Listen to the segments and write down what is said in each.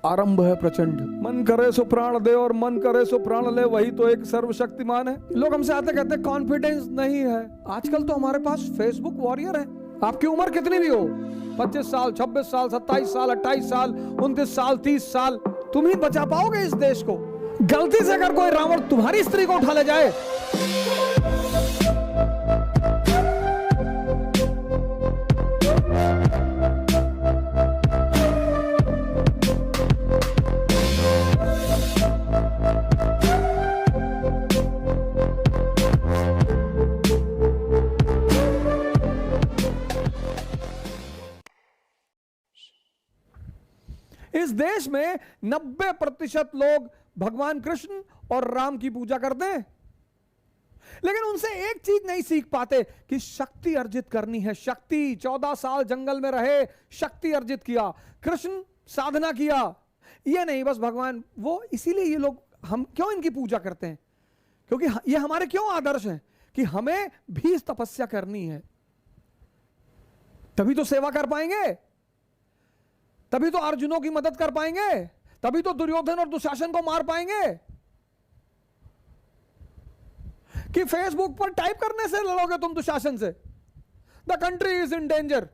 आरंभ है प्रचंड। मन करे सो प्राण दे और मन करे सो प्राण ले, वही तो एक सर्वशक्तिमान है। लोग हमसे आते कहते हैं कॉन्फिडेंस नहीं है। आजकल तो हमारे पास फेसबुक वॉरियर है। आपकी उम्र कितनी भी हो, 25 साल, 26 साल, 27 साल, 28 साल, 29 साल, 30 साल, तुम ही बचा पाओगे इस देश को। गलती से अगर कोई रावण तुम्हारी स्त्री को उठा ले जाए, इस देश में 90% लोग भगवान कृष्ण और राम की पूजा करते हैं, लेकिन उनसे एक चीज नहीं सीख पाते कि शक्ति अर्जित करनी है। शक्ति, 14 साल जंगल में रहे, शक्ति अर्जित किया, कृष्ण साधना किया, ये नहीं बस भगवान वो। इसीलिए ये लोग, हम क्यों इनकी पूजा करते हैं? क्योंकि ये हमारे क्यों आदर्श हैं कि हमें भी तपस्या करनी है, तभी तो सेवा कर पाएंगे, तभी तो अर्जुनों की मदद कर पाएंगे, तभी तो दुर्योधन और दुशासन को मार पाएंगे। कि फेसबुक पर टाइप करने से लड़ोगे तुम दुशासन से? The country is in danger.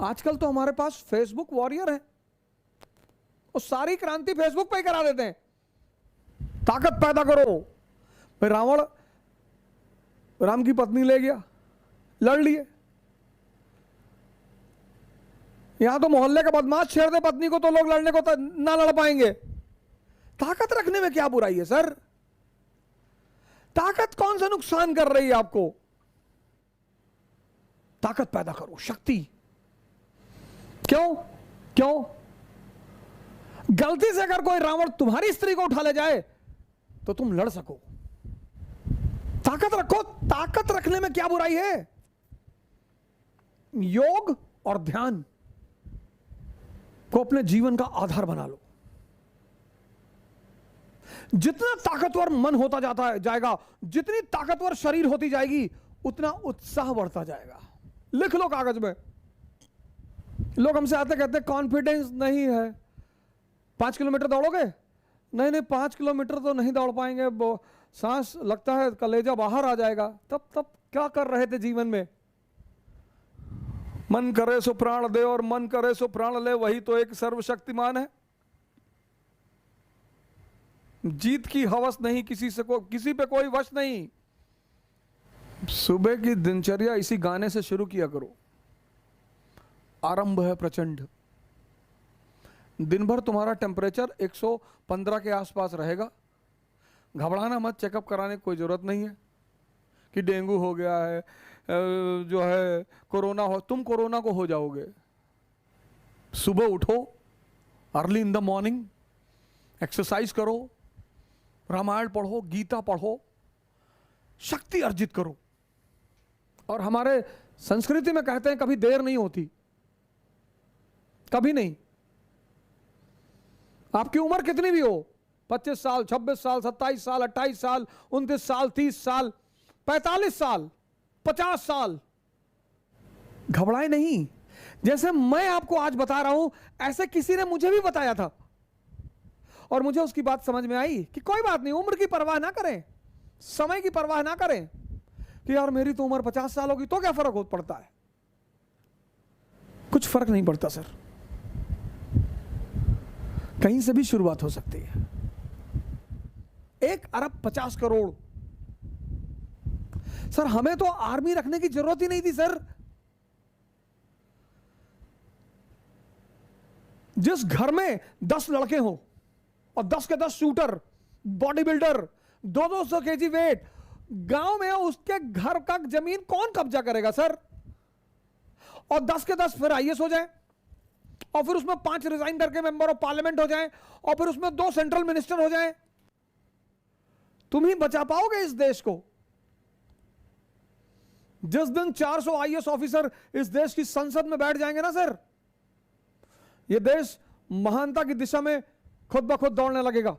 आजकल तो हमारे पास फेसबुक वॉरियर है, वो सारी क्रांति फेसबुक पे ही करा देते हैं। ताकत पैदा करो। भाई रावण राम की पत्नी ले गया, लड़ लिए। यहां तो मोहल्ले का बदमाश छेड़ दे पत्नी को तो लोग लड़ने को ना लड़ पाएंगे। ताकत रखने में क्या बुराई है सर? ताकत कौन सा नुकसान कर रही है आपको? ताकत पैदा करो, शक्ति। क्यों क्यों? गलती से अगर कोई रावण तुम्हारी स्त्री को उठा ले जाए तो तुम लड़ सको। ताकत रखो। ताकत रखने में क्या बुराई है? योग और ध्यान को अपने जीवन का आधार बना लो। जितना ताकतवर मन होता जाएगा, जितनी ताकतवर शरीर होती जाएगी, उतना उत्साह बढ़ता जाएगा। लिख लो कागज में। लोग हमसे आते कहते हैं कॉन्फिडेंस नहीं है। 5 किलोमीटर दौड़ोगे? नहीं, 5 किलोमीटर तो नहीं दौड़ पाएंगे, सांस लगता है कलेजा बाहर आ जाएगा। तब क्या कर रहे थे जीवन में? मन करे सो प्राण दे और मन करे सो प्राण ले, वही तो एक सर्वशक्तिमान है। जीत की हवस नहीं, किसी पे कोई वश नहीं। सुबह की दिनचर्या इसी गाने से शुरू किया करो। आरंभ है प्रचंड। दिन भर तुम्हारा टेम्परेचर 115 के आसपास रहेगा। घबराना मत, चेकअप कराने की कोई जरूरत नहीं है कि डेंगू हो गया है, जो है कोरोना हो। तुम कोरोना को हो जाओगे। सुबह उठो, early in the morning, exercise करो, रामायण पढ़ो, गीता पढ़ो, शक्ति अर्जित करो। और हमारे संस्कृति में कहते हैं कभी देर नहीं होती, कभी नहीं। आपकी उम्र कितनी भी हो, 25 साल, 26 साल, 27 साल, 28 साल, 29 साल, 30 साल, 45 साल, 50 साल, घबराए नहीं। जैसे मैं आपको आज बता रहा हूं, ऐसे किसी ने मुझे भी बताया था और मुझे उसकी बात समझ में आई कि कोई बात नहीं, उम्र की परवाह ना करें, समय की परवाह ना करें कि यार मेरी तो उम्र 50 साल होगी तो क्या फर्क पड़ता है। कुछ फर्क नहीं पड़ता सर। कहीं से भी शुरुआत हो सकती है। 1 अरब 50 करोड़। सर हमें तो आर्मी रखने की जरूरत ही नहीं थी सर। जिस घर में 10 लड़के हो और 10 के 10 shooter, body builder, 200 KG weight, गांव में उसके घर का जमीन कौन कब्जा करेगा सर? और 10 के 10 फिर आईएएस हो जाए, और फिर उसमें 5 रिजाइन करके मेंबर ऑफ पार्लियामेंट हो जाए, और फिर उसमें 2 सेंट्रल मिनिस्टर हो जाए। तुम ही बचा पाओगे इस देश को। जिस दिन 400 आईएएस ऑफिसर इस देश की संसद में बैठ जाएंगे ना सर, यह देश महानता की दिशा में खुद ब खुद दौड़ने लगेगा।